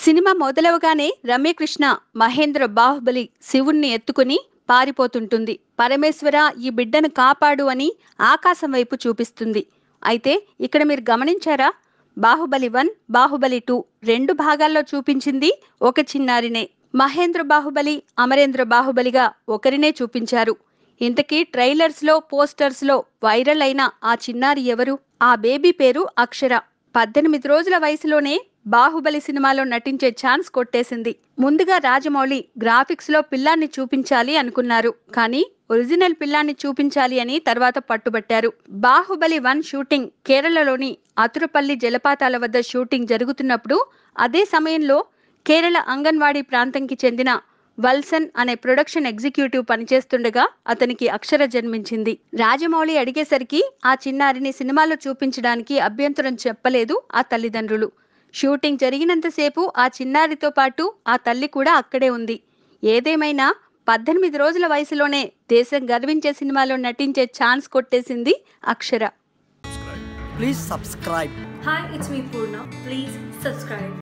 Cinema మొదలవగానే Ramyakrishna Mahindra Baahubali శివుణ్ణి ఎత్తుకుని పారిపోతుంటుంది. పరమేశ్వర ఈ బిడ్డను కాపాడు అని ఆకాశం వైపు చూపిస్తుంది. అయితే ఇక్కడ మీరు గమనించారా? బాహుబలి 1, బాహుబలి 2 రెండు భాగాల్లో చూపించింది ఒక చిన్నారినే. మహేంద్ర బాహుబలి, అమరేంద్ర బాహుబలిగా ఒకరినే చూపించారు. ఇంతకీ ట్రైలర్స్ లో, పోస్టర్స్ లో వైరల్ అయిన ఆ చిన్నారి ఎవరు? ఆ బేబీ పేరు అక్షర. 18 రోజుల వయసులోనే బాహుబలి సినిమాలో నటించే ఛాన్స్ కొట్టేసింది. ముందుగా రాజమౌళి గ్రాఫిక్స్ లో పిల్లాన్ని చూపించాలి అనుకున్నారు, కానీ ఒరిజినల్ పిల్లాన్ని చూపించాలి అని తర్వాత పట్టుబట్టారు. బాహుబలి 1 షూటింగ్ కేరళలోని అతురపల్లి జలపాతాల వద్ద షూటింగ్ జరుగుతున్నప్పుడు అదే సమయంలో కేరళ అంగన్వాడీ ప్రాంతంకి చెందిన వల్సన్ అనే ప్రొడక్షన్ ఎగ్జిక్యూటివ్ పనిచేస్తుండగా అతనికి అక్షర జన్మించింది. రాజమౌళి అడిగేసరికి ఆ చిన్నారిని సినిమాలో చూపించడానికి అభ్యంతరం చెప్పలేదు ఆ తల్లిదండ్రులు. షూటింగ్ జరిగినంతసేపు ఆ చిన్నారితో పాటు ఆ తల్లి కూడా అక్కడే ఉంది. ఏదేమైనా 18 రోజుల వయసులోనే దేశం గర్వించే సినిమాలో నటించే ఛాన్స్ కొట్టేసింది అక్షర. Please subscribe. Hi, it's me Purna. Please subscribe.